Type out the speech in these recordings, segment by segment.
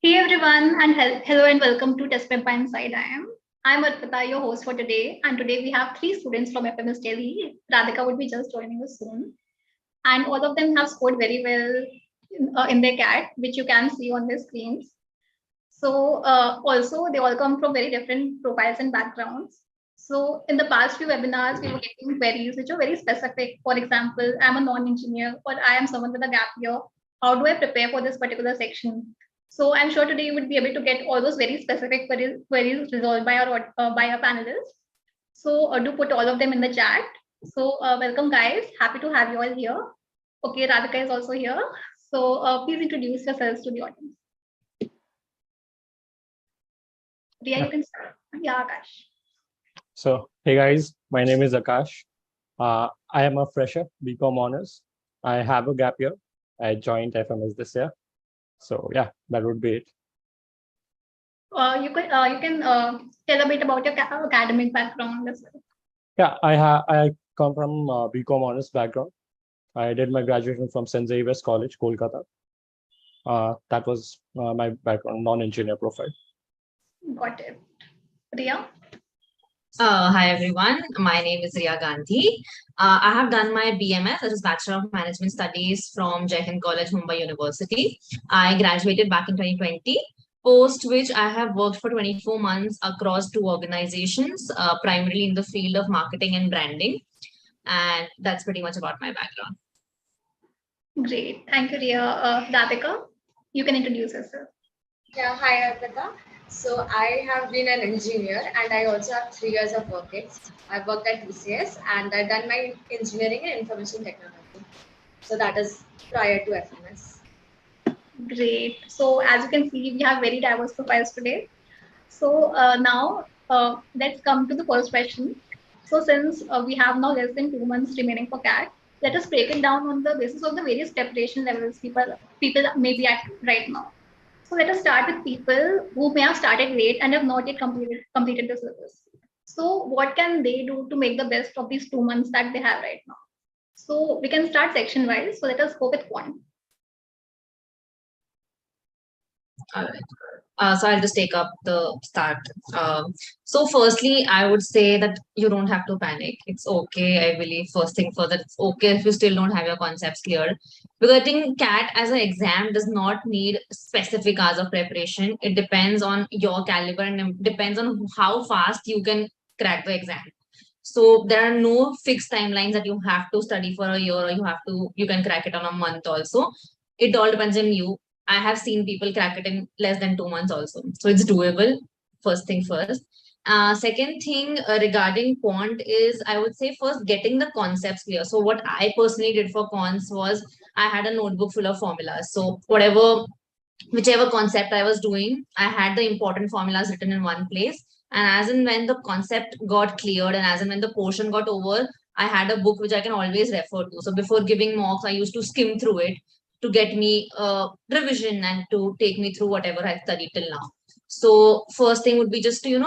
Hey everyone, and hello and welcome to Test Prep by InsideIIM. I'm Arpita, your host for today, and today we have three students from FMS Delhi. Radhika would be just joining us soon, and all of them have scored very well in their CAT, which you can see on their screens. So also they all come from very different profiles and backgrounds. So in the past few webinars, we were getting queries which are very specific. For example, I'm a non-engineer or I am someone with a gap year. How do I prepare for this particular section? So I'm sure today you would be able to get all those very specific queries resolved by our panelists. So do put all of them in the chat. So welcome guys, happy to have you all here. Okay, Radhika is also here. So please introduce yourselves to the audience. Riya, you can start. Yeah, Akash. So, hey guys, my name is Akash. I am a fresher, BCom honors. I have a gap year. I joined FMS this year. So yeah, that would be it. You can tell a bit about your academic background as well. Yeah, I come from BCom honors background. I did my graduation from St. Xavier's College, Kolkata. That was my background, non-engineer profile. Got it. Riya? Hi everyone, my name is Riya Gandhi. I have done my BMS, that is Bachelor of Management Studies from Jai Hind College, Mumbai University. I graduated back in 2020, post which I have worked for 24 months across two organizations, primarily in the field of marketing and branding. And that's pretty much about my background. Great, thank you Riya. Radhika, you can introduce yourself. Yeah, hi Arpita. So I have been an engineer and I also have 3 years of work ex. I worked at TCS and I've done my engineering and information technology. So that is prior to FMS. Great. So as you can see, we have very diverse profiles today. So now let's come to the first question. So since we have now less than 2 months remaining for CAT, let us break it down on the basis of the various preparation levels people may be at right now. So let us start with people who may have started late and have not yet completed the syllabus. So what can they do to make the best of these 2 months that they have right now? So we can start section wise. So let us go with quant. All right. So I'll just take up the start. So firstly, I would say that you don't have to panic. It's okay. I believe first thing first that it's okay if you still don't have your concepts clear. Because I think CAT as an exam does not need specific hours of preparation. It depends on your caliber and it depends on how fast you can crack the exam. So there are no fixed timelines that you have to study for a year or you can crack it on a month also. It all depends on you. I have seen people crack it in less than 2 months also. So it's doable, first thing first. Second thing regarding quant is, I would say first getting the concepts clear. So what I personally did for quants was I had a notebook full of formulas. So whichever concept I was doing, I had the important formulas written in one place. And as and when the concept got cleared and as and when the portion got over, I had a book which I can always refer to. So before giving mocks, I used to skim through it to get me revision and to take me through whatever I studied till now. So first thing would be just to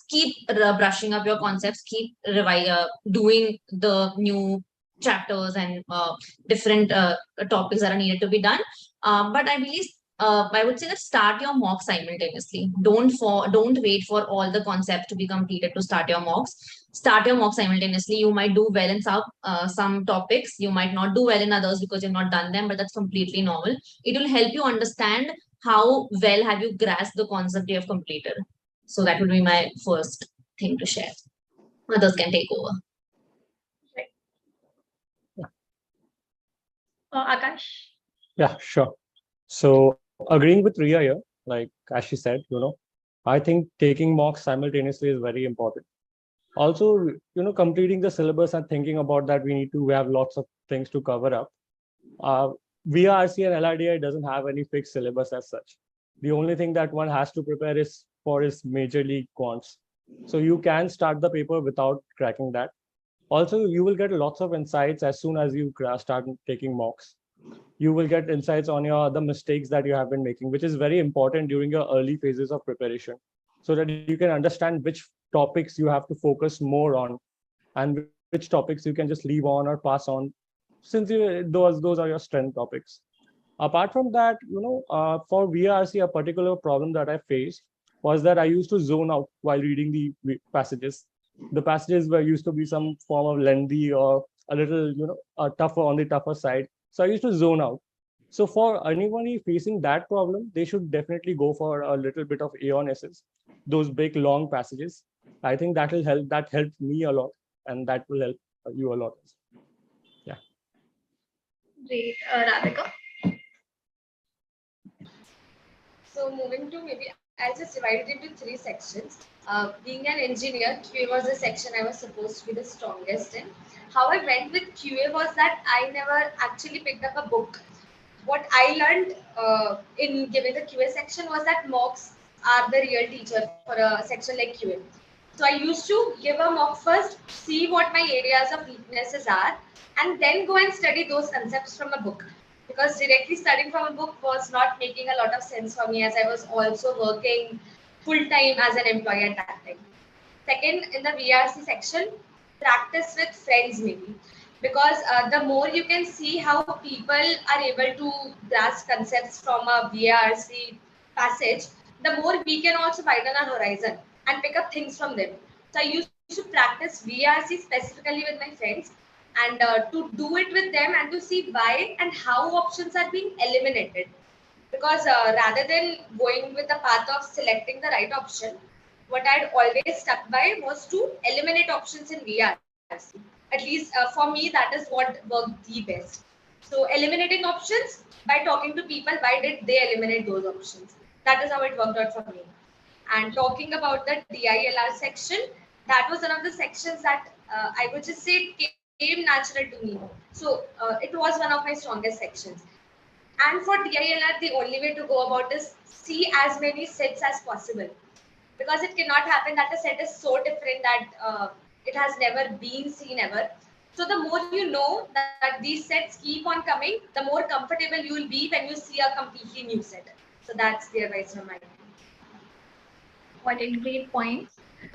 keep brushing up your concepts, keep doing the new chapters and different topics that are needed to be done. But I would say that start your mock simultaneously. Don't wait for all the concepts to be completed to start your mocks. Start your mock simultaneously. You might do well in some topics. You might not do well in others because you've not done them, but that's completely normal. It will help you understand how well have you grasped the concept you have completed. So that would be my first thing to share. Others can take over. Akash? Yeah, sure. So agreeing with Riya here, like as she said, I think taking mocks simultaneously is very important. Also, completing the syllabus and thinking about that we have lots of things to cover up. VRC and LRDI doesn't have any fixed syllabus as such. The only thing that one has to prepare is majorly quants. So you can start the paper without cracking that. Also, you will get lots of insights as soon as you start taking mocks. You will get insights on the mistakes that you have been making, which is very important during your early phases of preparation, so that you can understand which topics you have to focus more on and which topics you can just leave on or pass on, since those are your strength topics. Apart from that, for VRC, a particular problem that I faced was that I used to zone out while reading the passages. The passages were used to be some form of lengthy or a little, tougher on the tougher side. So I used to zone out. So for anyone facing that problem, they should definitely go for a little bit of Aeones's, those big long passages. I think that will help. That helped me a lot, and that will help you a lot. Yeah. Great, Radhika. So moving to maybe I'll just divide it into three sections. Being an engineer, QA was the section I was supposed to be the strongest in. How I went with QA was that I never actually picked up a book. What I learned in giving the QA section was that mocks are the real teacher for a section like QA. So I used to give a mock first, see what my areas of weaknesses are, and then go and study those concepts from a book. Because directly studying from a book was not making a lot of sense for me, as I was also working full time as an employee at that time. Second, in the VRC section, practice with friends maybe. Because the more you can see how people are able to grasp concepts from a VRC passage, the more we can also widen our horizon and pick up things from them. So I used to practice VRC specifically with my friends and to do it with them and to see why and how options are being eliminated. Because rather than going with the path of selecting the right option, what I'd always stuck by was to eliminate options in VRC. At least for me, that is what worked the best. So eliminating options by talking to people, why did they eliminate those options? That is how it worked out for me. And talking about the DILR section, that was one of the sections that I would just say came natural to me. So it was one of my strongest sections. And for DILR, the only way to go about is see as many sets as possible, because it cannot happen that a set is so different that it has never been seen ever. So the more you know that these sets keep on coming, the more comfortable you will be when you see a completely new set. So that's the advice from my end. What a great point.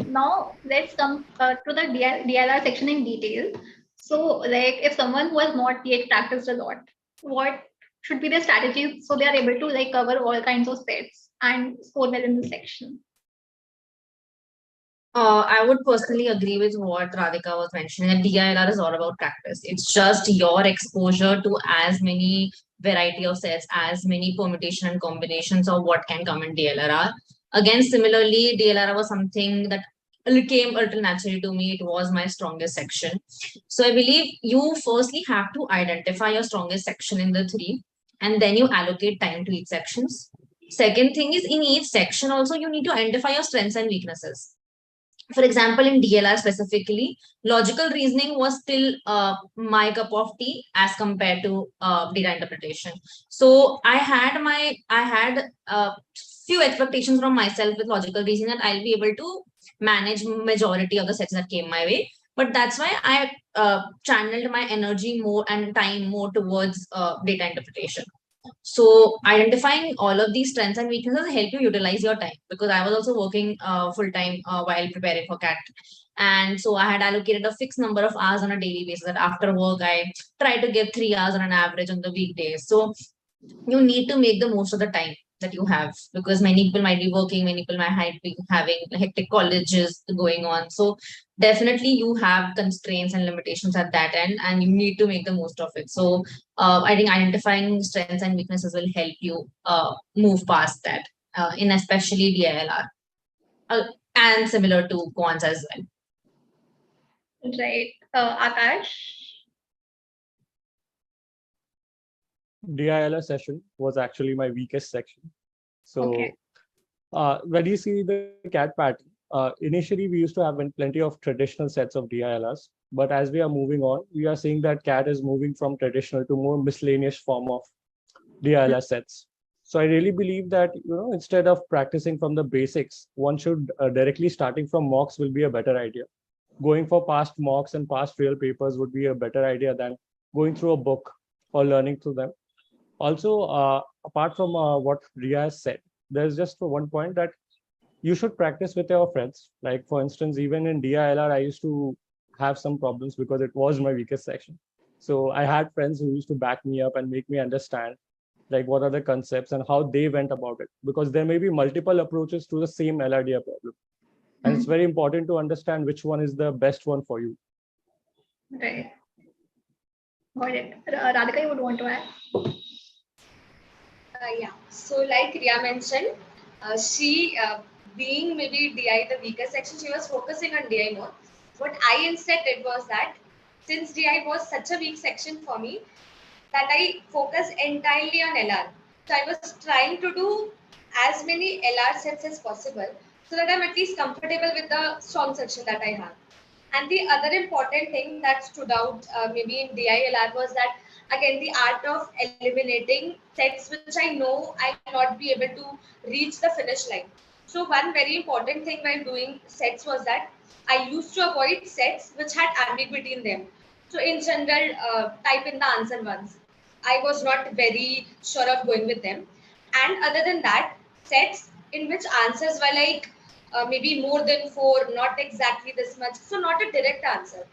Now let's come to the DLR section in detail. So, like, if someone who has not yet practiced a lot, what should be their strategies so they are able to like cover all kinds of sets and score well in the section? I would personally agree with what Radhika was mentioning. That DILR is all about practice. It's just your exposure to as many variety of sets, as many permutation and combinations of what can come in DLR. Again, similarly, DLR was something that came a little naturally to me. It was my strongest section. So I believe you firstly have to identify your strongest section in the three, and then you allocate time to each sections. Second thing is, in each section also you need to identify your strengths and weaknesses. For example, in DLR specifically, logical reasoning was still my cup of tea as compared to data interpretation. So I had few expectations from myself with logical reasoning that I'll be able to manage majority of the sets that came my way. But that's why I channeled my energy more and time more towards data interpretation. So identifying all of these strengths and weaknesses help you utilize your time, because I was also working full time while preparing for CAT. And so I had allocated a fixed number of hours on a daily basis, that after work, I try to give 3 hours on an average on the weekdays. So you need to make the most of the time that you have, because many people might be working, many people might be having hectic colleges going on. So definitely you have constraints and limitations at that end, and you need to make the most of it. So I think identifying strengths and weaknesses will help you move past that in especially DILR, and similar to quants as well. Right, Akash. DILR session was actually my weakest section. So Okay. when you see the CAT pattern, initially we used to have plenty of traditional sets of DILRs, but as we are moving on, we are seeing that CAT is moving from traditional to more miscellaneous form of DILR sets. So I really believe that, instead of practicing from the basics, one should directly starting from mocks will be a better idea. Going for past mocks and past real papers would be a better idea than going through a book or learning through them. Also, apart from what Ria has said, there's just one point that you should practice with your friends. Like, for instance, even in DILR, I used to have some problems because it was my weakest section. So I had friends who used to back me up and make me understand. like what are the concepts and how they went about it, because there may be multiple approaches to the same LIDR problem. And it's very important to understand which one is the best one for you. Right. Got it. Radhika, you would want to add? Yeah. So like Riya mentioned, she being maybe DI the weaker section, she was focusing on DI more. What I instead did was that since DI was such a weak section for me, that I focused entirely on LR. So I was trying to do as many LR sets as possible so that I'm at least comfortable with the strong section that I have. And the other important thing that stood out maybe in DILR was that again the art of eliminating sets which I know I'll not be able to reach the finish line. So one very important thing while doing sets was that I used to avoid sets which had ambiguity in them. So in general, type in the answer ones. I was not very sure of going with them. And other than that, sets in which answers were like maybe more than 4, not exactly this much. So not a direct answer.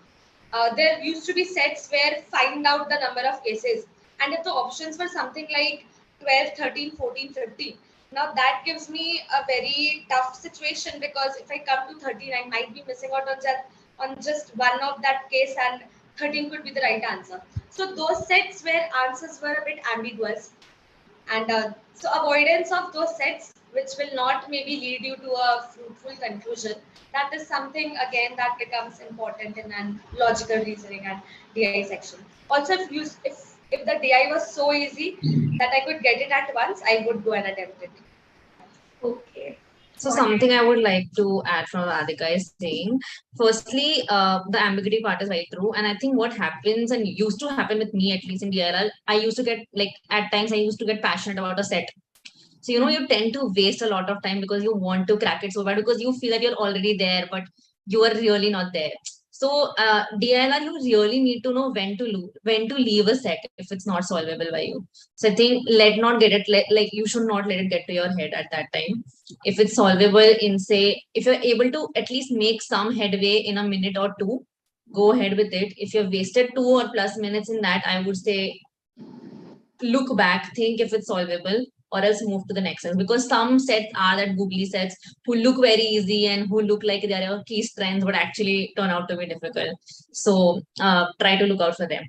There used to be sets where find out the number of cases. And if the options were something like 12, 13, 14, 15, now that gives me a very tough situation because if I come to 13, I might be missing out on just one of that case and 13 could be the right answer. So those sets where answers were a bit ambiguous, and so avoidance of those sets which will not maybe lead you to a fruitful conclusion, that is something again that becomes important in an logical reasoning and DI section. Also, if the DI was so easy that I could get it at once, I would go and attempt it. Okay. So something I would like to add from Radhika is saying, firstly, the ambiguity part is very true. And I think what happens and used to happen with me, at least in DLL, I used to get like at times I used to get passionate about a set. So, you tend to waste a lot of time because you want to crack it so bad because you feel that you're already there, but you are really not there. So, DILR, you really need to know when to leave a set if it's not solvable by you. So, I think like you should not let it get to your head at that time. If it's solvable in say, if you're able to at least make some headway in a minute or two, go ahead with it. If you've wasted 2 or plus minutes in that, I would say look back, think if it's solvable, or else move to the next set. Because some sets are that googly sets who look very easy and who look like they are your key strengths, but actually turn out to be difficult. So try to look out for them.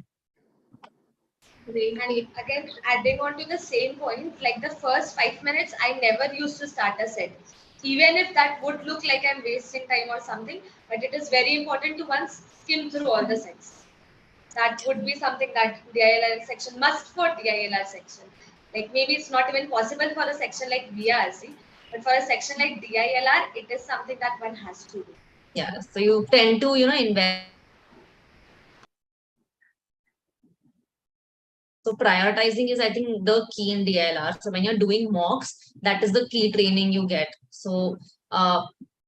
And again, adding on to the same point, like the first 5 minutes, I never used to start a set. Even if that would look like I'm wasting time or something, but it is very important to once skim through all the sets. That would be something that DILR section must for DILR section. Like maybe it's not even possible for a section like VRC, but for a section like DILR, it is something that one has to do. Yeah, so you tend to, invest. So prioritizing is, I think, the key in DILR. So when you're doing mocks, that is the key training you get. So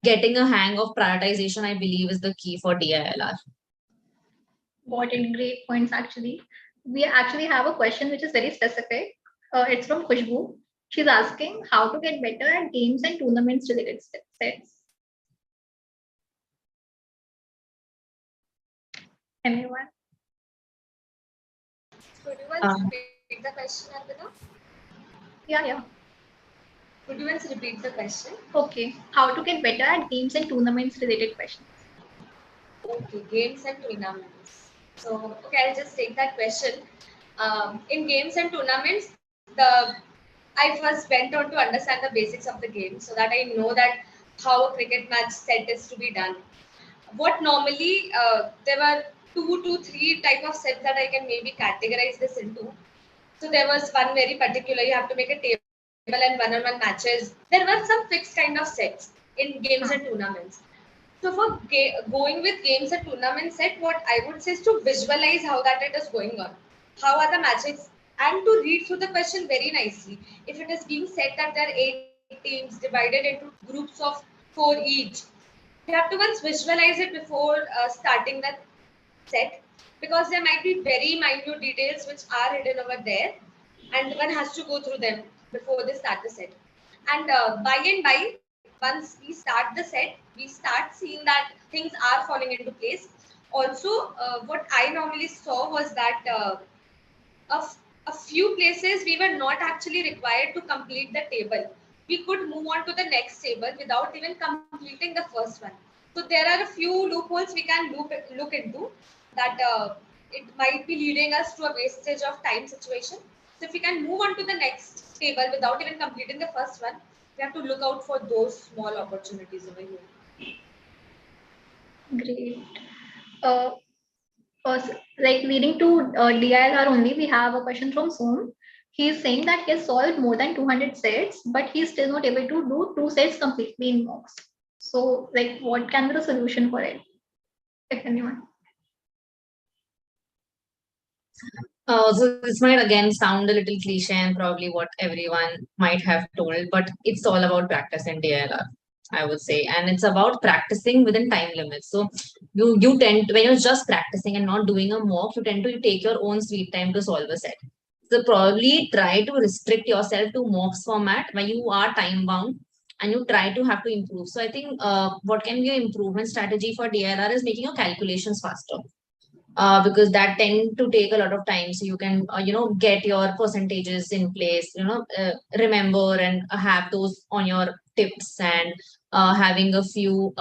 getting a hang of prioritization, I believe, is the key for DILR. Got it. Great points, actually. We actually have a question which is very specific. It's from Khushbu. She's asking how to get better at games and tournaments related sets. Anyone? Could you once repeat the question, Arpita? Yeah. Could you once repeat the question? Okay. How to get better at games and tournaments related questions. Okay, games and tournaments. So, okay, I'll just take that question. In games and tournaments, I first went on to understand the basics of the game so that I know that how a cricket match set is to be done. What normally there were 2 to 3 type of sets that I can maybe categorize this into. So there was one very particular, you have to make a table and one-on-one matches. There were some fixed kind of sets in games and tournaments. So for going with games and tournament set, what I would say is to visualize how that it is going on. How are the matches? And to read through the question very nicely. If it is being said that there are 8 teams divided into groups of 4 each, you have to once visualize it before starting that set, because there might be very minute details which are hidden over there and one has to go through them before they start the set. And by and by, once we start the set, we start seeing that things are falling into place. Also, what I normally saw was that a a few places we were not actually required to complete the table. We could move on to the next table without even completing the first one. So there are a few loopholes we can look into that it might be leading us to a wastage of time situation. So if we can move on to the next table without even completing the first one, we have to look out for those small opportunities over here. Great. Uh, like leading to DILR only, we have a question from Soon. He's saying that he has solved more than 200 sets, but he's still not able to do 2 sets completely in mocks. So, like, what can be the solution for it, if anyone? So this might again sound a little cliche and probably what everyone might have told, but it's all about practice in DLR, I would say, and it's about practicing within time limits. So you tend to, when you're just practicing and not doing a mock, you tend to take your own sweet time to solve a set. So probably try to restrict yourself to mocks format when you are time bound and you try to have to improve. So I think what can be an improvement strategy for DLR is making your calculations faster, because that tend to take a lot of time. So you can, get your percentages in place, remember and have those on your tips, and having a few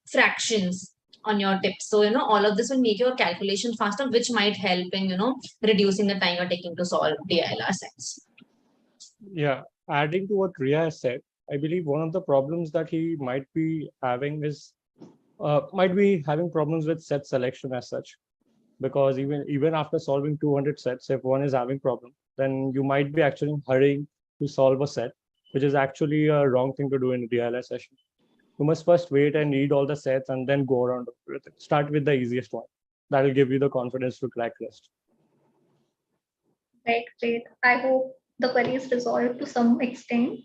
fractions on your tips. So, all of this will make your calculation faster, which might help in, reducing the time you're taking to solve DILR sets. Yeah, adding to what Riya has said, I believe one of the problems that he might be having is might be having problems with set selection as such. Because even after solving 200 sets, if one is having problem, then you might be actually hurrying to solve a set, which is actually a wrong thing to do in a DLR session. You must first wait and read all the sets and then go around with it. Start with the easiest one. That will give you the confidence to crack rest. Right, great. I hope the query is resolved to some extent.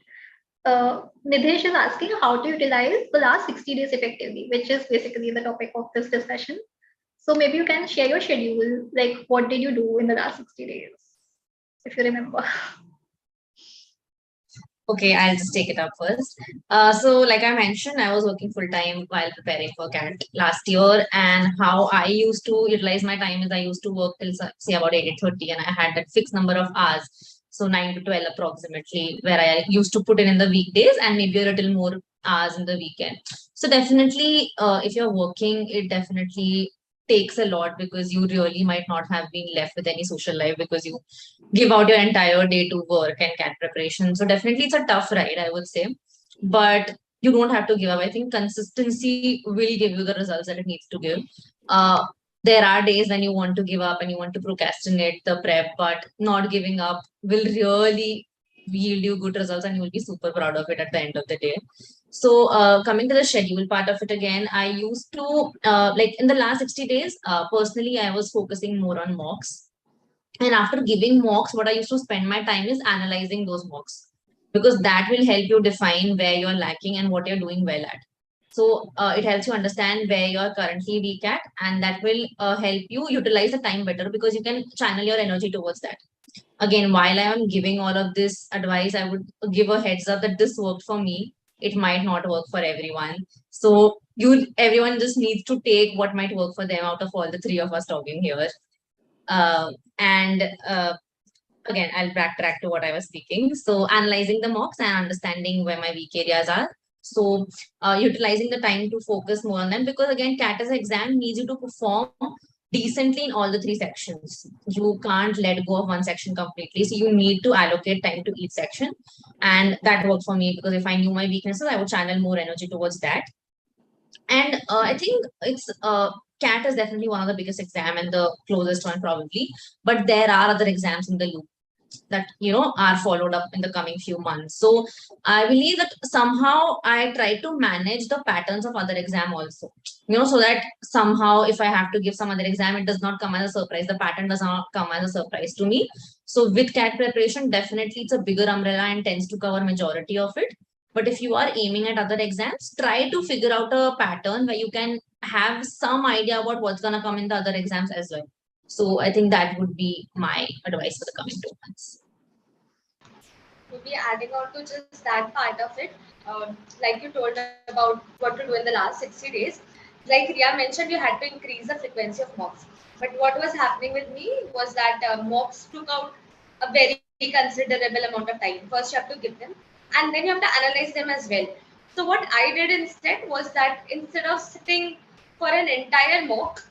Nidhesh is asking how to utilize the last 60 days effectively, which is basically the topic of this discussion. So maybe you can share your schedule, like what did you do in the last 60 days, if you remember. Okay, I'll just take it up first. So, like I mentioned, I was working full time while preparing for CAT last year, and how I used to utilize my time is I used to work till say about 8:30, and I had that fixed number of hours, so 9 to 12 approximately, where I used to put in the weekdays and maybe a little more hours in the weekend. So definitely, if you're working, it definitely takes a lot, because you really might not have been left with any social life, because you give out your entire day to work and CAT preparation. So definitely it's a tough ride, I would say. But you don't have to give up. I think consistency will give you the results that it needs to give. Uh, there are days when you want to give up and you want to procrastinate the prep, but not giving up will really yield you good results, and you will be super proud of it at the end of the day. So coming to the schedule part of it again, I used to, like in the last 60 days, personally, I was focusing more on mocks. And after giving mocks, what I used to spend my time is analyzing those mocks, because that will help you define where you're lacking and what you're doing well at. So it helps you understand where you're currently weak at, and that will help you utilize the time better, because you can channel your energy towards that. Again, while I am giving all of this advice, I would give a heads up that this worked for me. It might not work for everyone. So everyone just needs to take what might work for them out of all the three of us talking here. And again, I'll backtrack to what I was speaking. So analyzing the mocks and understanding where my weak areas are. So utilizing the time to focus more on them, because again, CAT as an exam needs you to perform decently in all the three sections. You can't let go of one section completely. So you need to allocate time to each section. And that worked for me, because if I knew my weaknesses, I would channel more energy towards that. And I think it's CAT is definitely one of the biggest exam and the closest one probably. But there are other exams in the loop that are followed up in the coming few months. So I believe that somehow I try to manage the patterns of other exam also. So that somehow if I have to give some other exam, it does not come as a surprise. The pattern does not come as a surprise to me. So with CAT preparation, definitely it's a bigger umbrella and tends to cover majority of it. But if you are aiming at other exams, try to figure out a pattern where you can have some idea about what's going to come in the other exams as well. So I think that would be my advice for the coming 2 months. Maybe adding on to just that part of it, like you told about what to do in the last 60 days. Like Riya mentioned, you had to increase the frequency of mocks. But what was happening with me was that mocks took out a very considerable amount of time. First, you have to give them, and then you have to analyze them as well. So what I did instead was that instead of sitting for an entire mock,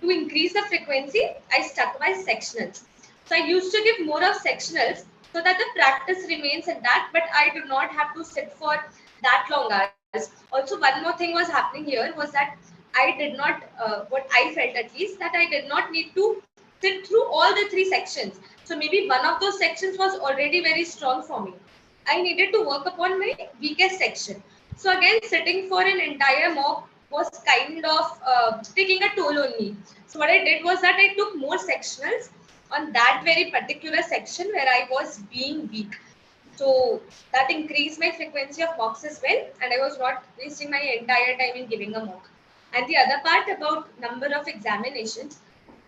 to increase the frequency, I stuck by sectionals. So I used to give more of sectionals so that the practice remains in that, but I do not have to sit for that long hours. Also, one more thing was happening here was that I did not, what I felt at least, that I did not need to sit through all the three sections. So maybe one of those sections was already very strong for me. I needed to work upon my weakest section. So again, sitting for an entire mock was kind of taking a toll on me. So what I did was that I took more sectionals on that very particular section where I was being weak. So that increased my frequency of mocks as well, and I was not wasting my entire time in giving a mock. And the other part about number of examinations.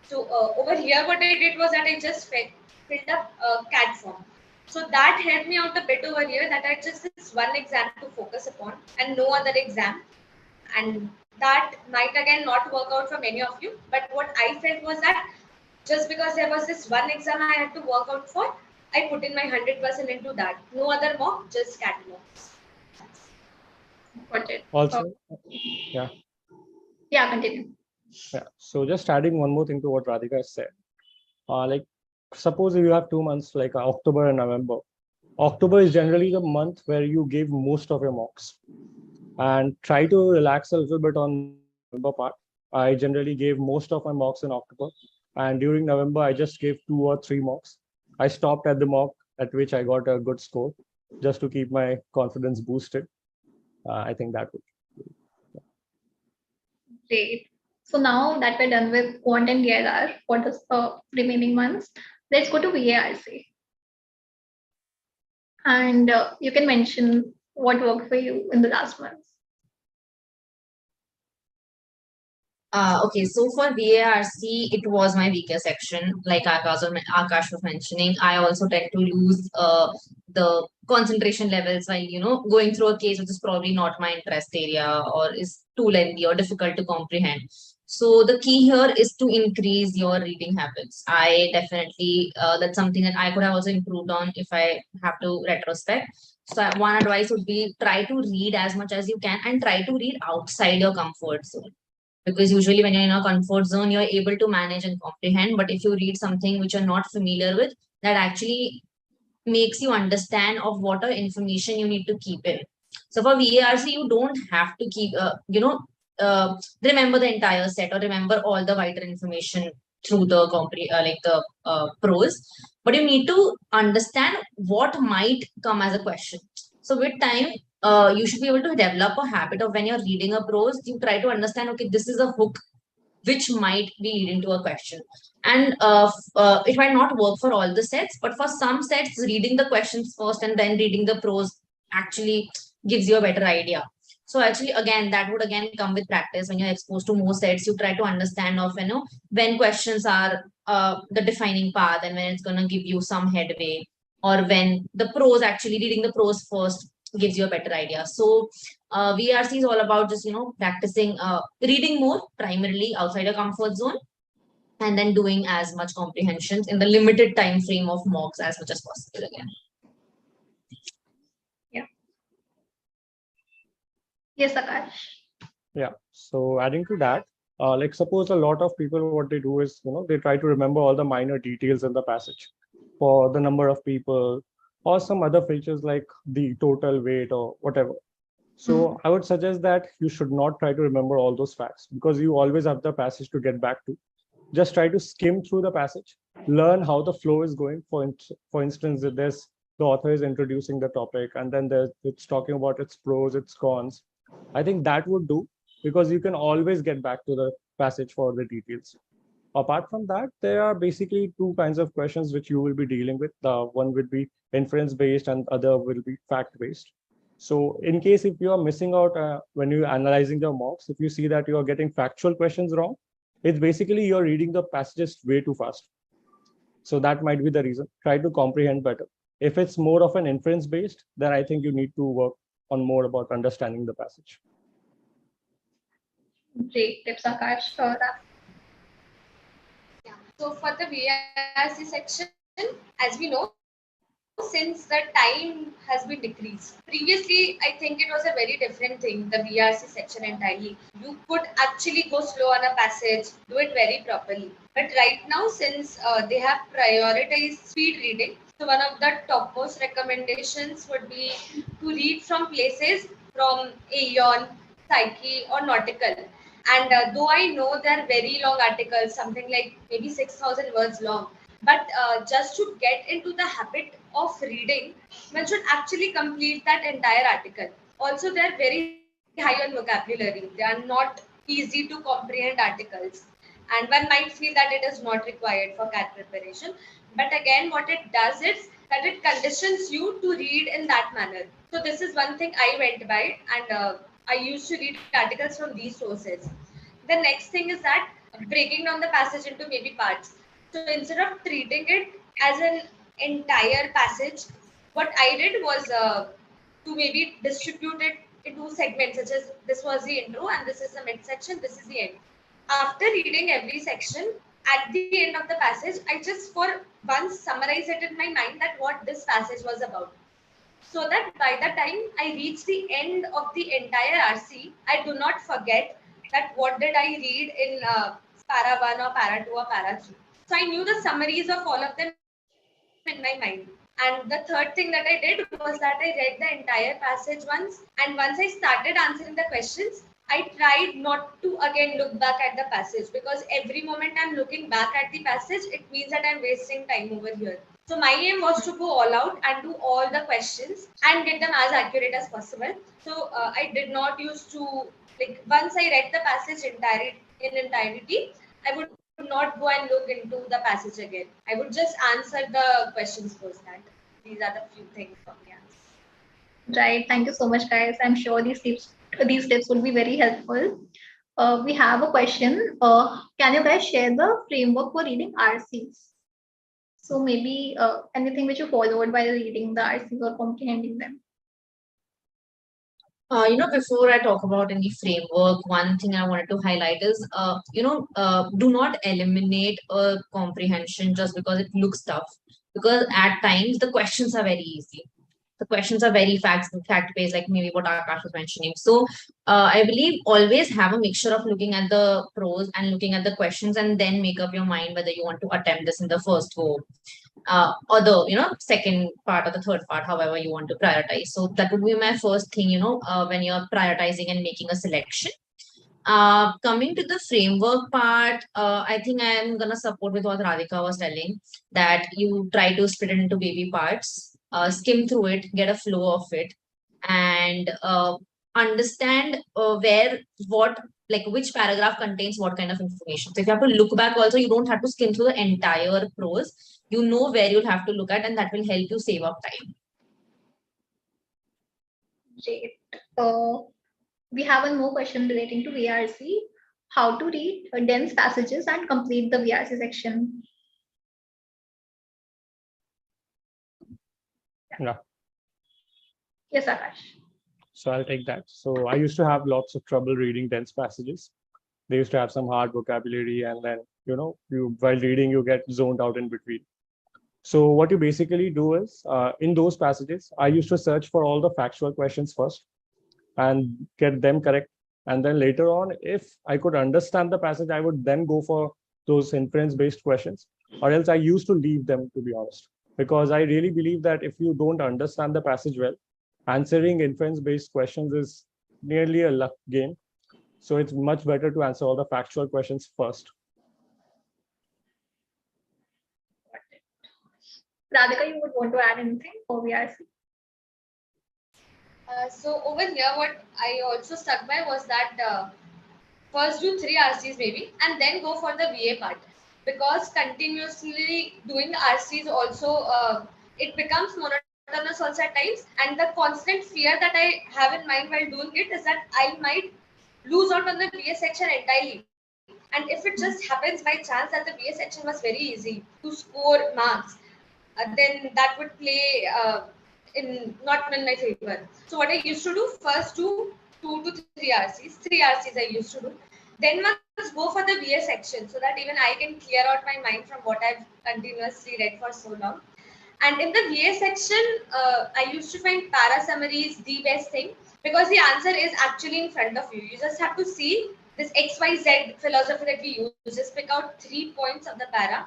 So over here, what I did was that I just filled up a CAT form. So that helped me out a bit over here, that I had just this one exam to focus upon and no other exam. And that might again not work out for many of you. But what I felt was that just because there was this one exam I had to work out for, I put in my 100% into that. No other mock, just CAT mocks. Got it. Also, yeah. Yeah, continue. Yeah. So just adding one more thing to what Radhika said. Like suppose if you have 2 months, like October and November. October is generally the month where you give most of your mocks, and try to relax a little bit on November part. I generally gave most of my mocks in October, and during November I just gave 2 or 3 mocks. I stopped at the mock at which I got a good score, just to keep my confidence boosted. I think that would. Great. So now that we're done with quant and DLR for the remaining months, let's go to VARC. And you can mention what worked for you in the last months. Okay, so for VARC, it was my weaker section. Like Akash was mentioning, I also tend to lose the concentration levels while, going through a case which is probably not my interest area or is too lengthy or difficult to comprehend. So the key here is to increase your reading habits. I definitely, that's something that I could have also improved on if I have to retrospect. So one advice would be try to read as much as you can and try to read outside your comfort zone, because usually when you're in a comfort zone you're able to manage and comprehend, but if you read something which you're not familiar with, that actually makes you understand of what are information you need to keep in. So for VARC you don't have to keep remember the entire set or remember all the wider information through the prose, but you need to understand what might come as a question. So with time, you should be able to develop a habit of when you're reading a prose, you try to understand, okay, this is a hook which might be leading to a question. And it might not work for all the sets, but for some sets, reading the questions first and then reading the prose actually gives you a better idea. So actually, again, that would again come with practice. When you're exposed to more sets, you try to understand of, when questions are the defining path and when it's going to give you some headway, or when the prose, actually reading the prose first gives you a better idea. So VRC is all about just, practicing reading more primarily outside your comfort zone, and then doing as much comprehensions in the limited time frame of mocks as much as possible again. Yeah. Yes, Akash. Yeah. So adding to that, like suppose a lot of people, what they do is, they try to remember all the minor details in the passage for the number of people or some other features like the total weight or whatever. So I would suggest that you should not try to remember all those facts, because you always have the passage to get back to. Just try to skim through the passage, learn how the flow is going. For instance, there's the author is introducing the topic, and then it's talking about its pros, its cons. I think that would do, because you can always get back to the passage for the details. Apart from that, there are basically two kinds of questions which you will be dealing with. One will be inference based and other will be fact based. So in case if you are missing out when you're analyzing the mocks, if you see that you are getting factual questions wrong, it's basically you're reading the passages way too fast. So that might be the reason. Try to comprehend better. If it's more of an inference based, then I think you need to work on more about understanding the passage. Great tips, Akash. Yeah. So for the VRC section, as we know, since the time has been decreased. Previously, I think it was a very different thing, the VRC section entirely. You could actually go slow on a passage, do it very properly. But right now, since they have prioritized speed reading, so one of the topmost recommendations would be to read from places from Aeon, Psyche, or Nautical. And though I know they're very long articles, something like maybe 6,000 words long, but just to get into the habit of reading, one should actually complete that entire article. Also, they're very high on vocabulary. They are not easy to comprehend articles. And one might feel that it is not required for CAT preparation. But again, what it does is that it conditions you to read in that manner. So this is one thing I went by, and I used to read articles from these sources. The next thing is that breaking down the passage into maybe parts. So instead of treating it as an entire passage, what I did was to maybe distribute it into segments, such as this was the intro and this is the midsection, this is the end. After reading every section, at the end of the passage, I just for once summarize it in my mind that what this passage was about. So that by the time I reach the end of the entire RC, I do not forget that what did I read in para 1 or para 2 or para 3. So I knew the summaries of all of them in my mind. And the third thing that I did was that I read the entire passage once. And once I started answering the questions, I tried not to again look back at the passage, because every moment I'm looking back at the passage, it means that I'm wasting time over here. So my aim was to go all out and do all the questions and get them as accurate as possible. So I did not used to, like, once I read the passage entirety, I would not go and look into the passage again. I would just answer the questions post that. These are the few things for me. Right. Thank you so much, guys. I'm sure these tips will be very helpful. We have a question. Can you guys share the framework for reading RCs? So maybe anything which you followed while reading the RCs or comprehending them. Before I talk about any framework, one thing I wanted to highlight is, do not eliminate a comprehension just because it looks tough. Because at times the questions are very easy. The questions are very fact-based, like maybe what Akash was mentioning. So I believe always have a mixture of looking at the pros and looking at the questions, and then make up your mind whether you want to attempt this in the first go. Or the second part or the third part, however you want to prioritize. So that would be my first thing, when you're prioritizing and making a selection. Coming to the framework part, I think I am gonna support with what Radhika was telling, that you try to split it into baby parts, skim through it, get a flow of it, and understand which paragraph contains what kind of information. So if you have to look back also, you don't have to skim through the entire prose. You know where you'll have to look at, and that will help you save up time. Great. We have one more question relating to VRC. How to read dense passages and complete the VRC section? Yeah. Yes, Akash. So I'll take that. So I used to have lots of trouble reading dense passages. They used to have some hard vocabulary, and then while reading you get zoned out in between. So what you basically do is, in those passages, I used to search for all the factual questions first and get them correct. And then later on, if I could understand the passage, I would then go for those inference-based questions, or else I used to leave them, to be honest, because I really believe that if you don't understand the passage well, answering inference-based questions is nearly a luck game. So it's much better to answer all the factual questions first. Radhika, you would want to add anything for VRC? So over here, what I also stuck by was that first do 3 RCs maybe, and then go for the VA part, because continuously doing RCs also it becomes monotonous also at times, and the constant fear that I have in mind while doing it is that I might lose out on the VA section entirely. And if it just happens by chance that the VA section was very easy to score marks, then that would play not in my favor. So what I used to do, first do 2 to 3 RCs. 3 RCs I used to do. Then once go for the VA section so that even I can clear out my mind from what I've continuously read for so long. And in the VA section, I used to find para summaries the best thing because the answer is actually in front of you. You just have to see this XYZ philosophy that we use. Just pick out 3 points of the para.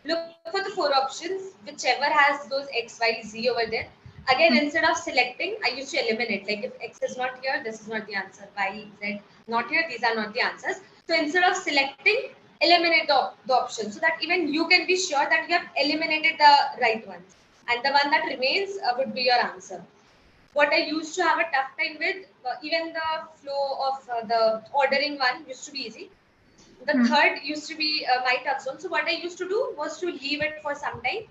Look for the 4 options, whichever has those X, Y, Z over there. Again, instead of selecting, I used to eliminate. Like if X is not here, this is not the answer. Y, Z, not here, these are not the answers. So instead of selecting, eliminate the option so that even you can be sure that you have eliminated the right ones. And the one that remains would be your answer. What I used to have a tough time with, even the flow of the ordering one used to be easy. The third used to be my tough zone. So what I used to do was to leave it for some time,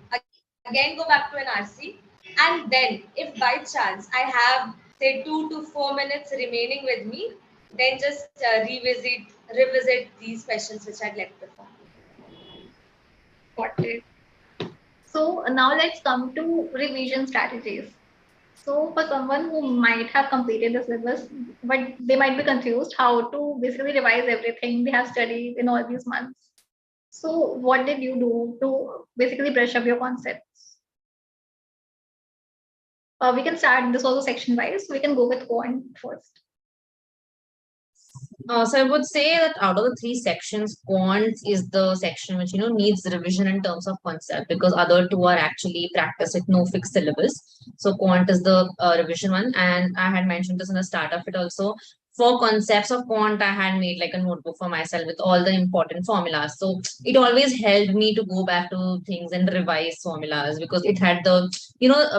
again go back to an RC, and then if by chance I have say 2 to 4 minutes remaining with me, then just revisit these questions which I'd left before. Got it. So now let's come to revision strategies. So for someone who might have completed the syllabus, but they might be confused how to basically revise everything they have studied in all these months. So what did you do to basically brush up your concepts? We can start this also section wise. So we can go with quant first. So I would say that out of the 3 sections, quant is the section which needs revision in terms of concept, because other 2 are actually practice with no fixed syllabus. So quant is the revision one, and I had mentioned this in the start of it also. For concepts of quant, I had made like a notebook for myself with all the important formulas. So it always helped me to go back to things and revise formulas, because it had the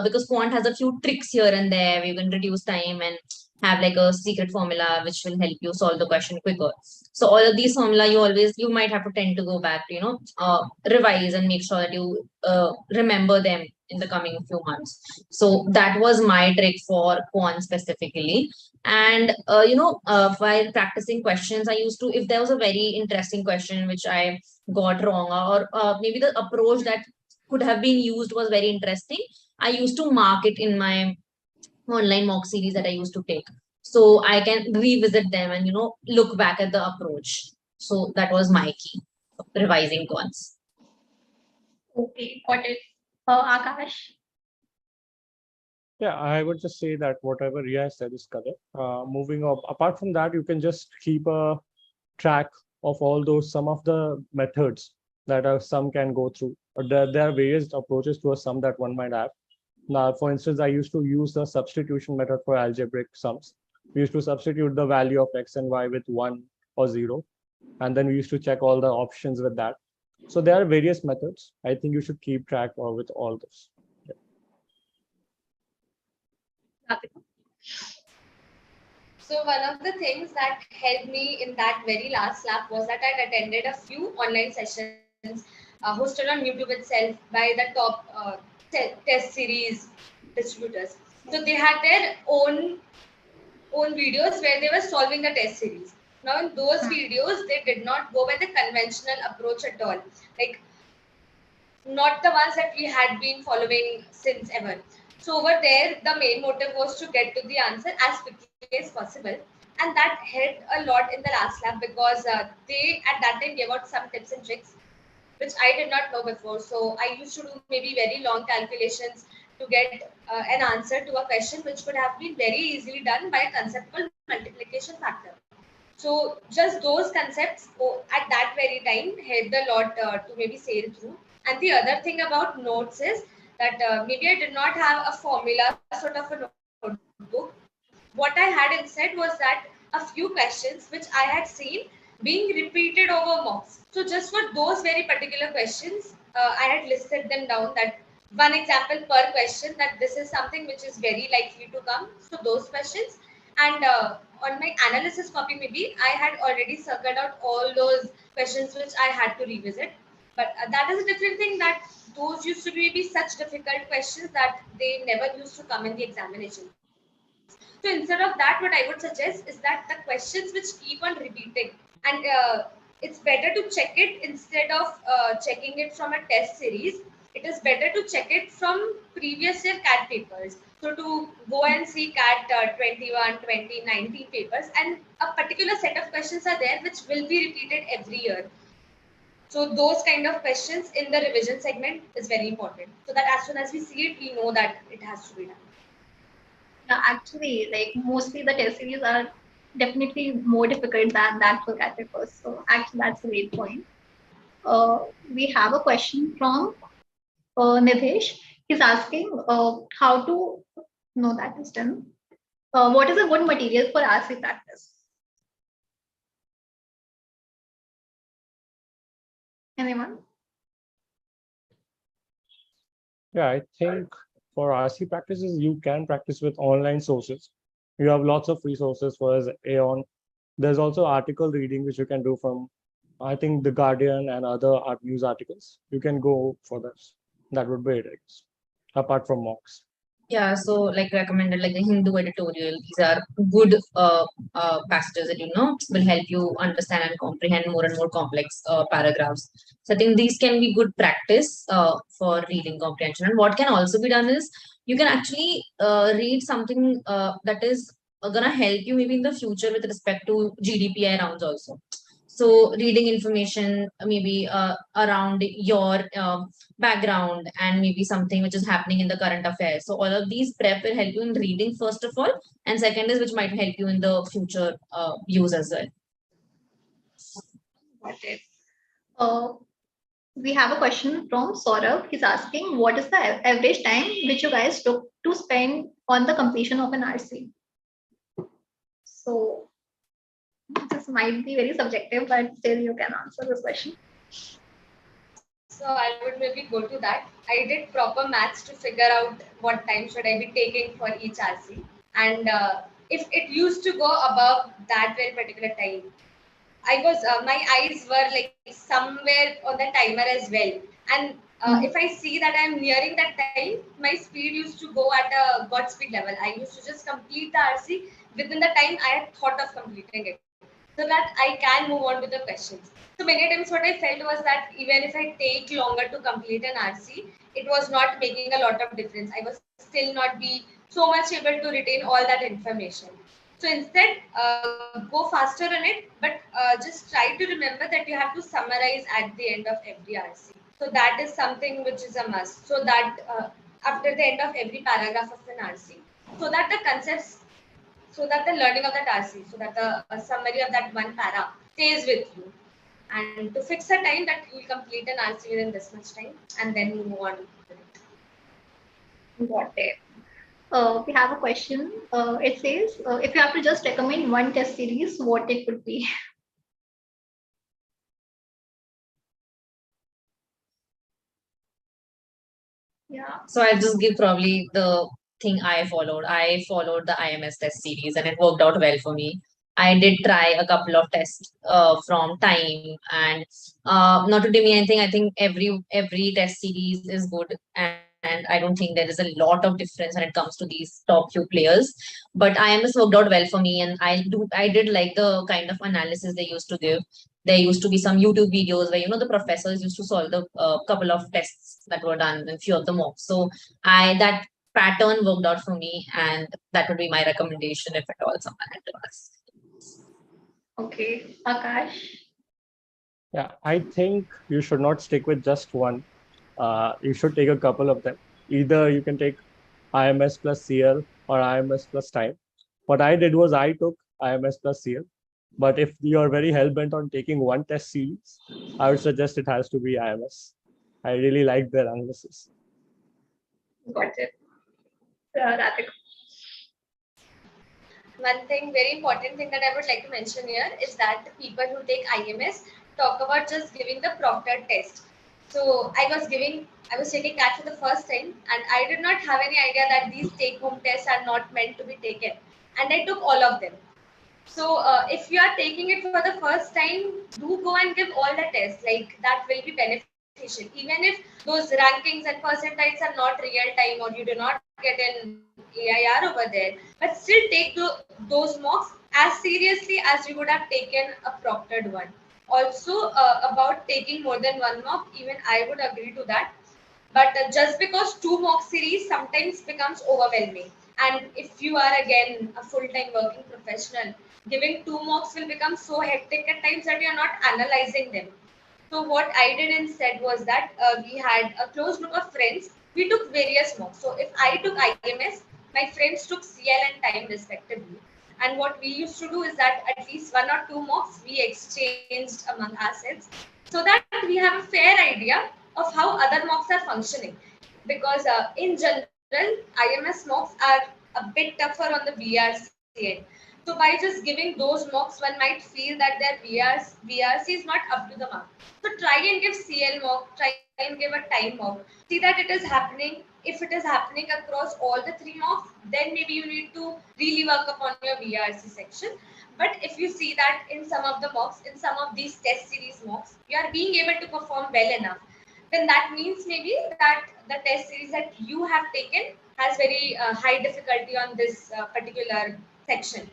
because quant has a few tricks here and there where you can reduce time and have like a secret formula which will help you solve the question quicker. So all of these formula you might have to tend to go back to revise and make sure that you remember them in the coming few months. So that was my trick for quant specifically. And while practicing questions, I used to, if there was a very interesting question which I got wrong, or maybe the approach that could have been used was very interesting, I used to mark it in my online mock series that I used to take. So I can revisit them and, look back at the approach. So that was my key, revising cons. Okay, got it. Akash. Yeah, I would just say that whatever Ria said is correct. Moving up, apart from that, you can just keep a track of all those, some of the methods that some can go through. There are various approaches to a sum that one might have. Now, for instance, I used to use the substitution method for algebraic sums. We used to substitute the value of x and y with 1 or 0. And then we used to check all the options with that. So there are various methods. I think you should keep track with all those. So one of the things that helped me in that very last lap was that I'd attended a few online sessions hosted on YouTube itself by the top test series distributors. So they had their own videos where they were solving the test series. Now in those videos, they did not go by the conventional approach at all. Like not the ones that we had been following since ever. So over there, the main motive was to get to the answer as quickly as possible. And that helped a lot in the last lab because they at that time gave out some tips and tricks which I did not know before. So I used to do maybe very long calculations to get an answer to a question which could have been very easily done by a concept called multiplication factor. So just those concepts at that very time helped a lot to maybe sail through. And the other thing about notes is that maybe I did not have a formula sort of a notebook. What I had instead was that a few questions which I had seen being repeated over mocks. So just for those very particular questions, I had listed them down that one example per question, that this is something which is very likely to come. So those questions. And on my analysis copy, maybe I had already circled out all those questions which I had to revisit. But that is a different thing, that those used to be maybe such difficult questions that they never used to come in the examinations. So instead of that, what I would suggest is that the questions which keep on repeating, and it's better to check it instead of checking it from a test series. It is better to check it from previous year CAT papers. So to go and see CAT 21, 20, 19 papers, and a particular set of questions are there which will be repeated every year. So those kind of questions in the revision segment is very important. So that as soon as we see it, we know that it has to be done. Yeah, actually, like mostly the test series are definitely more difficult than that for cat papers. So actually, that's a great point. We have a question from Nidhesh. He's asking how to know that is done. What is a good material for RC practice? Anyone? Yeah, I think for RC practices, you can practice with online sources. You have lots of resources for as Aeon. There's also article reading, which you can do from, I think, The Guardian and other art news articles. You can go for this. That would be it, I guess, apart from mocks. Yeah, so like recommended, like the Hindu editorial, these are good passages that will help you understand and comprehend more and more complex paragraphs. So I think these can be good practice for reading comprehension. And what can also be done is you can actually read something that is gonna help you maybe in the future with respect to GDPI rounds also. So reading information maybe around your background and maybe something which is happening in the current affairs. So all of these prep will help you in reading first of all, and second is which might help you in the future use as well. Got it. We have a question from Saurabh. He's asking, what is the average time which you guys took to spend on the completion of an RC? So this might be very subjective, but still you can answer this question. So I would maybe go to that. I did proper maths to figure out what time should I be taking for each RC. And if it used to go above that very particular time, my eyes were like somewhere on the timer as well. And if I see that I'm nearing that time, my speed used to go at a God speed level. I used to just complete the RC within the time I had thought of completing it, so that I can move on with the questions. So many times what I felt was that even if I take longer to complete an RC, it was not making a lot of difference. I was still not be so much able to retain all that information. So instead, go faster on it, but just try to remember that you have to summarize at the end of every RC. So that is something which is a must. So that after the end of every paragraph of an RC, so that the concepts, so that the learning of that RC, so that the summary of that one para stays with you. And to fix a time that you will complete an RC within this much time, and then you move on with it. Got it. We have a question. It says, if you have to just recommend one test series, what it would be? Yeah. So I'll just give probably the thing I followed. I followed the IMS test series and it worked out well for me. I did try a couple of tests from time, and not to demean anything, I think every test series is good, and I don't think there is a lot of difference when it comes to these top few players. But IMS worked out well for me, and I did like the kind of analysis they used to give. There used to be some YouTube videos where the professors used to solve the couple of tests that were done and few of the mocks. So that pattern worked out for me, and that would be my recommendation if at all someone had to ask. Okay, Akash. Yeah, I think you should not stick with just one. You should take a couple of them. Either you can take IMS plus CL or IMS plus time. What I did was I took IMS plus CL. But if you are very hell-bent on taking one test series, I would suggest it has to be IMS. I really like their analysis. Got it. Radhika. One thing, very important thing that I would like to mention here is that the people who take IMS talk about just giving the proctored test. So I was taking that for the first time, and I did not have any idea that these take-home tests are not meant to be taken. And I took all of them. So if you are taking it for the first time, do go and give all the tests. Like that will be beneficial. Even if those rankings and percentiles are not real time or you do not get an AIR over there, but still take those mocks as seriously as you would have taken a proctored one. Also about taking more than one mock, even I would agree to that. But just because 2 mock series sometimes becomes overwhelming. And if you are again a full-time working professional, giving 2 mocks will become so hectic at times that you're not analyzing them. So what I did instead was that we had a close group of friends. We took various mocks. So if I took IMS, my friends took CL and time respectively. And what we used to do is that at least 1 or 2 mocks we exchanged among ourselves so that we have a fair idea of how other mocks are functioning. Because in general, IMS mocks are a bit tougher on the VRC end. So by just giving those mocks, one might feel that their VRC is not up to the mark. So try and give CL mock, try and give a time mock. See that it is happening. If it is happening across all the 3 mocks, then maybe you need to really work upon your VRC section. But if you see that in some of the mocks, in some of these test series mocks, you are being able to perform well enough, then that means maybe that the test series that you have taken has very high difficulty on this particular section.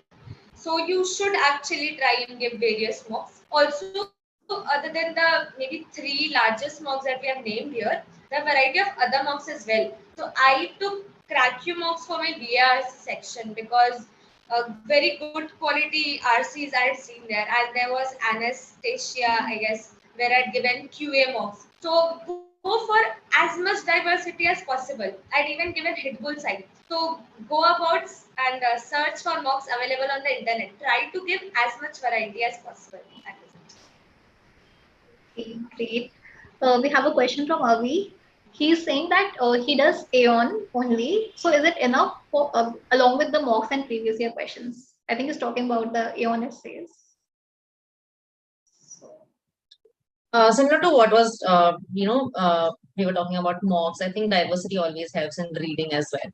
So you should actually try and give various mocks. Also, other than the maybe 3 largest mocks that we have named here, there are variety of other mocks as well. So I took CrackU mocks for my VRC section because very good quality RCs I had seen there, and there was Anastasia, I guess, where I'd given QA mocks. So go for as much diversity as possible. I'd even given hit bullseye. So go about and search for mocks available on the internet. Try to give as much variety as possible. That is it. Okay, great. We have a question from Avi. He's saying that he does Aeon only. So is it enough for along with the mocks and previous year questions? I think he's talking about the Aeon essays. So, Similar to what was, we were talking about mocks, I think diversity always helps in reading as well.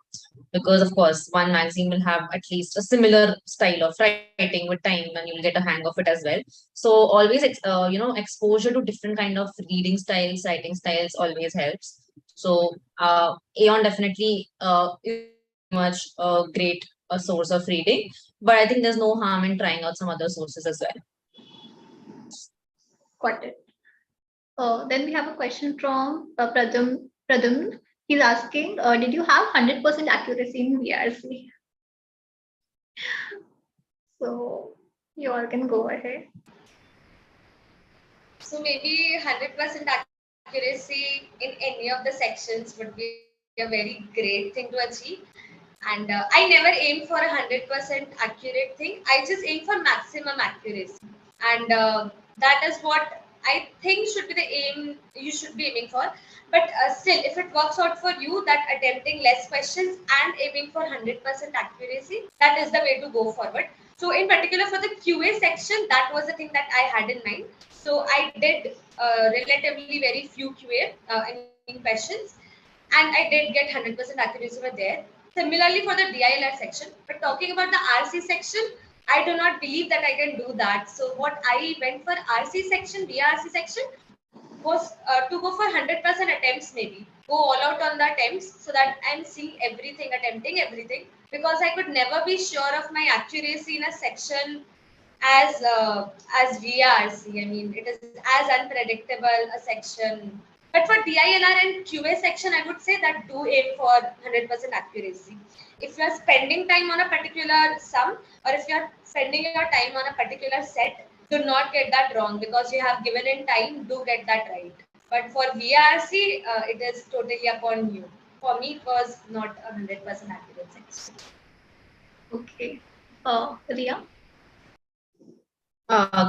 Because, of course, one magazine will have at least a similar style of writing with time and you'll get a hang of it as well. So, always, exposure to different kind of reading styles, writing styles always helps. So, Aeon definitely is much a great source of reading, but I think there's no harm in trying out some other sources as well. got it. Then we have a question from Pradum. He's asking, did you have 100% accuracy in VRC? So you all can go ahead. So maybe 100% accuracy in any of the sections would be a very great thing to achieve. And I never aim for 100% accurate thing. I just aim for maximum accuracy. And that is what I think should be the aim you should be aiming for. But still, if it works out for you that attempting less questions and aiming for 100% accuracy, that is the way to go forward. So in particular for the QA section, that was the thing that I had in mind. So I did relatively very few QA questions, and I did get 100% accuracy over there. Similarly for the DILR section, but talking about the RC section, I do not believe that I can do that. So what I went for RC section, DRC section, was to go for 100% attempts maybe. Go all out on the attempts so that I'm seeing everything, attempting everything. Because I could never be sure of my accuracy in a section as VRC. I mean, it is as unpredictable a section. But for DILR and QA section, I would say that do aim for 100% accuracy. If you are spending time on a particular sum, or if you are spending your time on a particular set, do not get that wrong, because you have given in time, do get that right. But for VRC, it is totally upon you. For me, it was not 100% accurate section. Okay. Ria?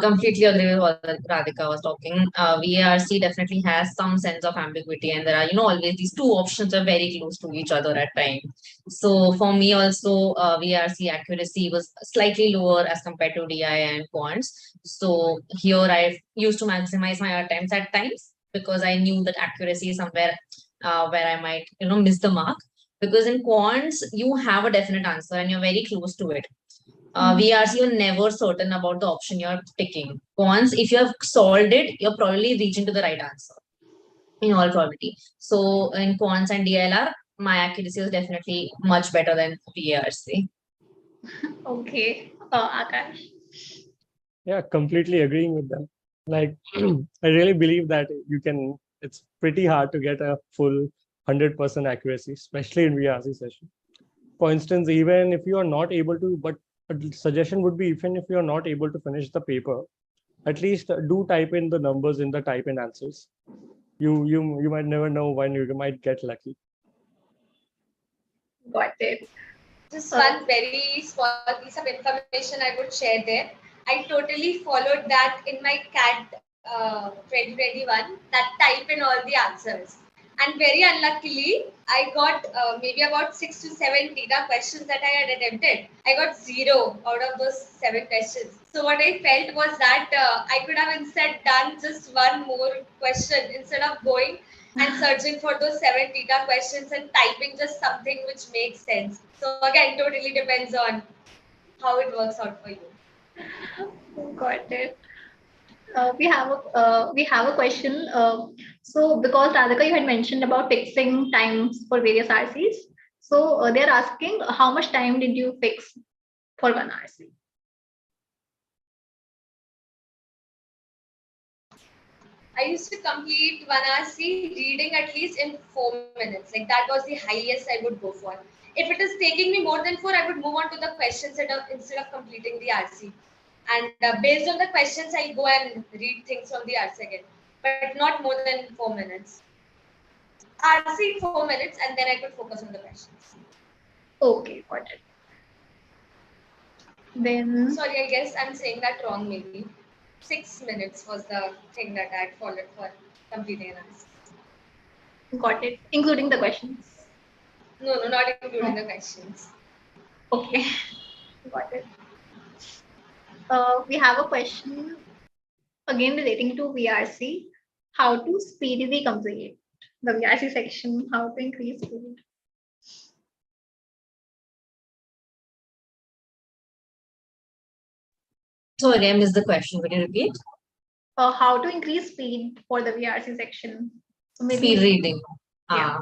Completely agree with what Radhika was talking. VARC definitely has some sense of ambiguity, and there are, always these two options are very close to each other at times. So for me also, VARC accuracy was slightly lower as compared to DI and quants. So here I used to maximize my attempts at times because I knew that accuracy is somewhere where I might, miss the mark. Because in quants, you have a definite answer and you're very close to it. VRC, you're never certain about the option you're picking. Once, if you have solved it, you're probably reaching to the right answer in all probability. So in quants and DLR, my accuracy was definitely much better than VRC. Okay. Akash? Yeah, completely agreeing with them. Like, I really believe that it's pretty hard to get a full 100% accuracy, especially in VRC session. For instance, even if you are not able to, but a suggestion would be, even if you are not able to finish the paper, at least do type in the numbers in the type in answers. You might never know when you might get lucky. Got it. Just one very small piece of information I would share there. I totally followed that in my CAT 2021, that type in all the answers. And very unluckily, I got maybe about 6 to 7 data questions that I had attempted. I got 0 out of those 7 questions. So what I felt was that I could have instead done just one more question instead of going and searching for those 7 data questions and typing just something which makes sense. So again, totally depends on how it works out for you. Got it. We have a question. So because Radhika, you had mentioned about fixing times for various RCs. So they're asking how much time did you fix for one RC? I used to complete one RC reading at least in 4 minutes. Like that was the highest I would go for. If it is taking me more than 4, I would move on to the questions instead of completing the RC. And based on the questions, I'll go and read things from the RC again, but not more than 4 minutes. RC 4 minutes, and then I could focus on the questions. Okay, got it. Then sorry, I guess I'm saying that wrong. Maybe 6 minutes was the thing that I had followed for completing an answer. got it, including the questions. No, not including the questions. Okay, got it. We have a question again relating to VRC. How to speedily complete the VRC section? How to increase speed? Sorry, I missed the question. Could you repeat? How to increase speed for the VRC section? So maybe Speed reading. Yeah.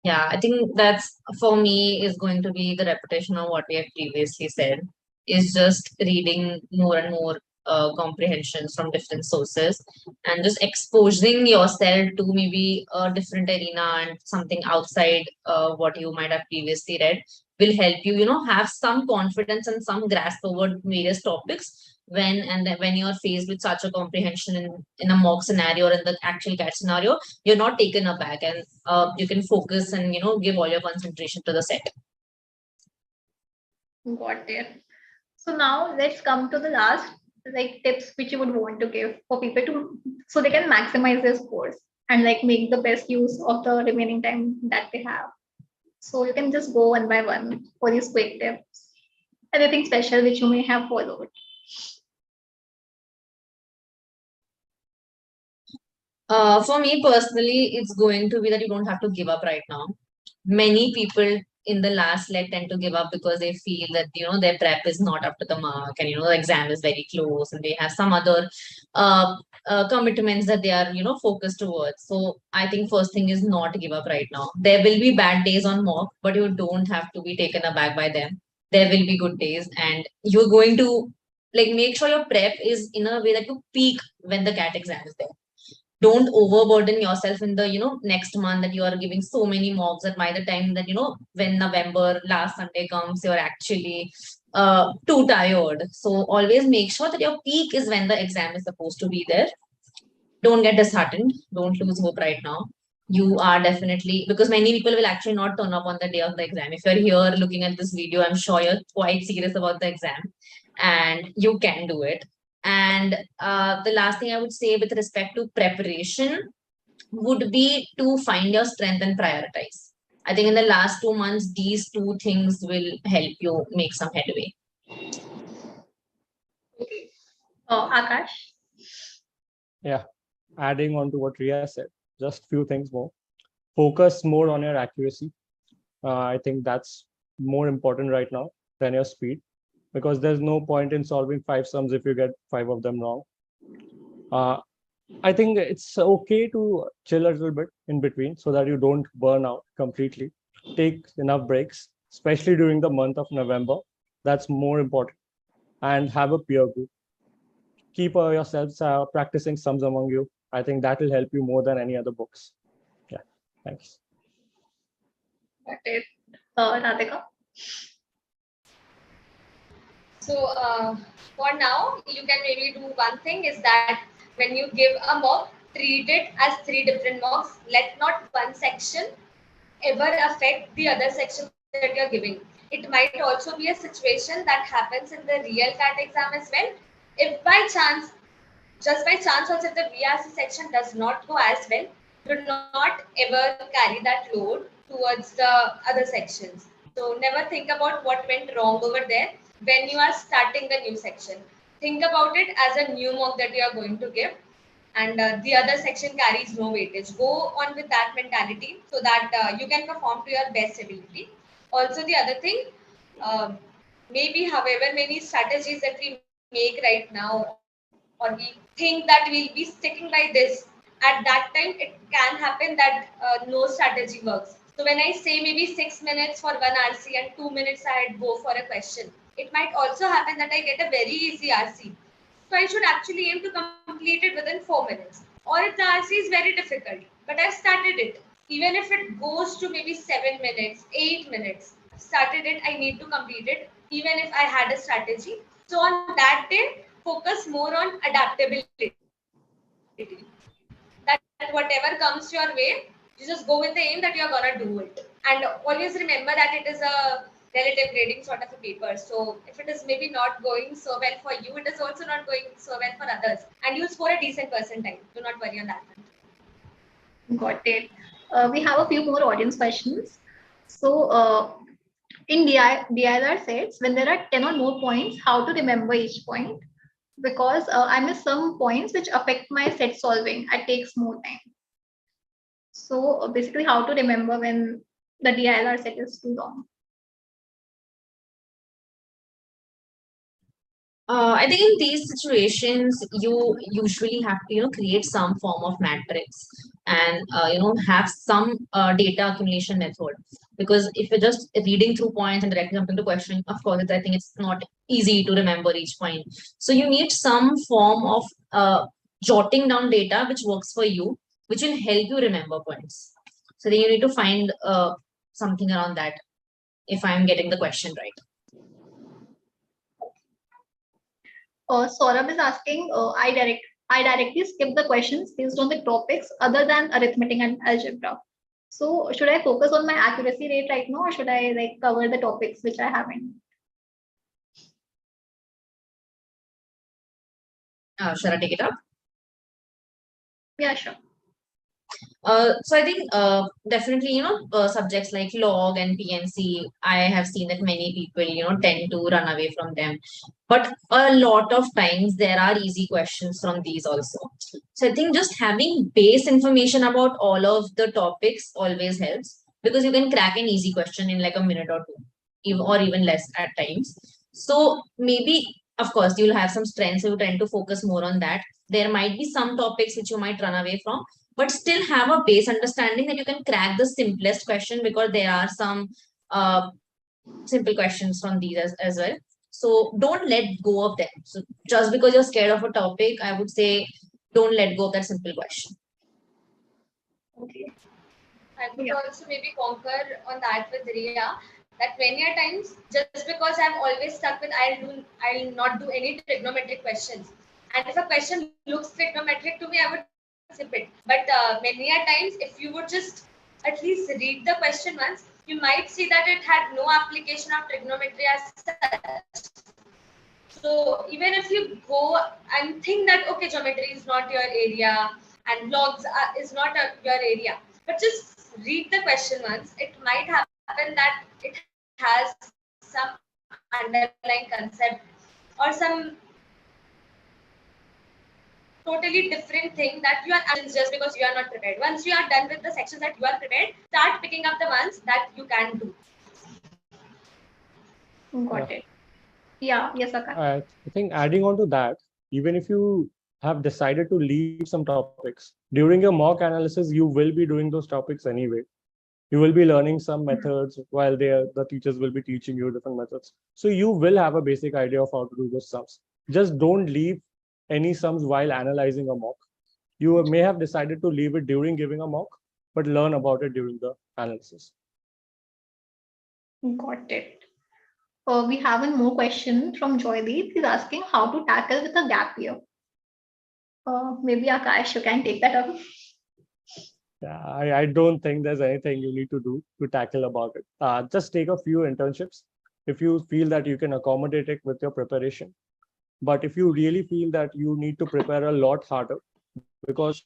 Yeah, I think that's for me is going to be the repetition of what we have previously said, is just reading more and more comprehensions from different sources and just exposing yourself to maybe a different arena and something outside what you might have previously read will help you, have some confidence and some grasp over various topics when you're faced with such a comprehension in a mock scenario or in the actual CAT scenario, you're not taken aback and you can focus and give all your concentration to the set. Got it. So now let's come to the last tips which you would want to give for people to so they can maximize their scores and make the best use of the remaining time that they have. So you can just go one by one for these quick tips. Anything special which you may have followed? For me personally, it's going to be that you don't have to give up right now. Many people in the last leg tend to give up because they feel that their prep is not up to the mark and the exam is very close and they have some other commitments that they are focused towards. So I think first thing is not to give up right now. There will be bad days on mock, but you don't have to be taken aback by them. There will be good days and you're going to make sure your prep is in a way that you peak when the CAT exam is there. Don't overburden yourself in the next month that you are giving so many mocks that by the time that when November last Sunday comes, you're actually too tired. So always make sure that your peak is when the exam is supposed to be there. Don't get disheartened. Don't lose hope right now. You are definitely, because many people will actually not turn up on the day of the exam. If you're here looking at this video, I'm sure you're quite serious about the exam and you can do it. And the last thing I would say with respect to preparation would be to find your strength and prioritize. I think in the last 2 months, these two things will help you make some headway. Akash? Yeah, adding on to what Riya said, just few things more. Focus more on your accuracy. I think that's more important right now than your speed, because there's no point in solving 5 sums if you get 5 of them wrong. I think it's okay to chill a little bit in between so that you don't burn out completely. Take enough breaks, especially during the month of November. That's more important. And have a peer group. Keep yourselves practicing sums among you. I think that will help you more than any other books. Yeah, thanks. Got it. Radhika? So for now, you can maybe do one thing is that when you give a mock, treat it as three different mocks. Let not one section ever affect the other section that you're giving. It might also be a situation that happens in the real CAT exam as well. If by chance, just by chance also if the VRC section does not go as well, do not ever carry that load towards the other sections. So never think about what went wrong over there when you are starting the new section. Think about it as a new mock that you are going to give, and the other section carries no weightage. Go on with that mentality so that you can perform to your best ability. Also, the other thing, uh, maybe however many strategies that we make right now, or we think that we'll be sticking by this, at that time it can happen that no strategy works. So when I say maybe 6 minutes for one RC and 2 minutes I go for a question, it might also happen that I get a very easy RC. So I should actually aim to complete it within 4 minutes. Or if the RC is very difficult, but I've started it. Even if it goes to maybe 7 minutes, 8 minutes, I've started it, I need to complete it, even if I had a strategy. So on that day, focus more on adaptability. That whatever comes your way, you just go with the aim that you're gonna do it. And always remember that it is a relative grading sort of a paper. So if it is maybe not going so well for you, it is also not going so well for others. And you'll score a decent percentile. Do not worry on that one. Got it. We have a few more audience questions. So, in DIR sets, when there are 10 or more points, how to remember each point? Because I miss some points which affect my set solving. It takes more time. So, basically, how to remember when the DIR set is too long. I think in these situations, you usually have to, create some form of matrix and, have some data accumulation method. Because if you're just reading through points and directly jumping to question, of course, I think it's not easy to remember each point. So you need some form of jotting down data which works for you, which will help you remember points. So then you need to find something around that, if I'm getting the question right. Saurabh is asking, I directly skip the questions based on the topics other than arithmetic and algebra. So should I focus on my accuracy rate right now, or should I like cover the topics which I haven't? Shall I take it up? Yeah, sure. So I think definitely, subjects like log and PNC, I have seen that many people, tend to run away from them. But a lot of times there are easy questions from these also. So I think just having base information about all of the topics always helps, because you can crack an easy question in like a minute or two, or even less at times. So maybe, of course, you'll have some strengths, so you tend to focus more on that. There might be some topics which you might run away from, but still have a base understanding that you can crack the simplest question, because there are some simple questions from these as well. So don't let go of them. So just because you're scared of a topic, I would say don't let go of that simple question. Okay. I would also maybe concur on that with Riya, that many a times, just because I'm always stuck with I'll not do any trigonometric questions. And if a question looks trigonometric to me, I would skip it. But many a times, if you would just at least read the question once, you might see that it had no application of trigonometry as such. So even if you go and think that okay, geometry is not your area and logs is not your area, but just read the question once, it might happen that it has some underlying concept or some totally different thing that you are just because you are not prepared. Once you are done with the sections that you are prepared, start picking up the ones that you can do. Got it. Yeah, yes, Akash. I think adding on to that, even if you have decided to leave some topics, during your mock analysis, you will be doing those topics anyway. You will be learning some methods while the teachers will be teaching you different methods. So you will have a basic idea of how to do those sums. Just don't leave any sums while analyzing a mock. You may have decided to leave it during giving a mock, but learn about it during the analysis. Got it. We have one more question from Joydeep. He's asking how to tackle with a gap year. Maybe Akash, you can take that up. Yeah, I don't think there's anything you need to do to tackle about it. Just take a few internships if you feel that you can accommodate it with your preparation. But if you really feel that you need to prepare a lot harder, because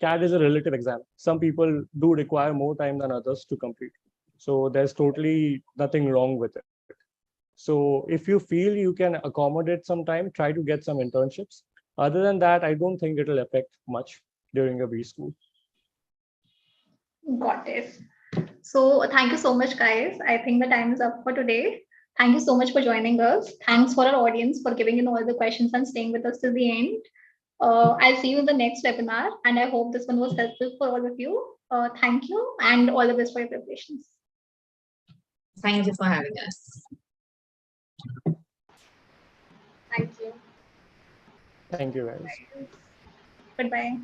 CAT is a relative exam, some people do require more time than others to complete. So there's totally nothing wrong with it. So if you feel you can accommodate some time, try to get some internships. Other than that, I don't think it will affect much during a B school. Got it. So thank you so much, guys. I think the time is up for today. Thank you so much for joining us. Thanks for our audience for giving in all the questions and staying with us till the end. I'll see you in the next webinar, and I hope this one was helpful for all of you. Thank you, and all the best for your preparations. Thank you for having us. Thank you. Thank you, guys. Goodbye.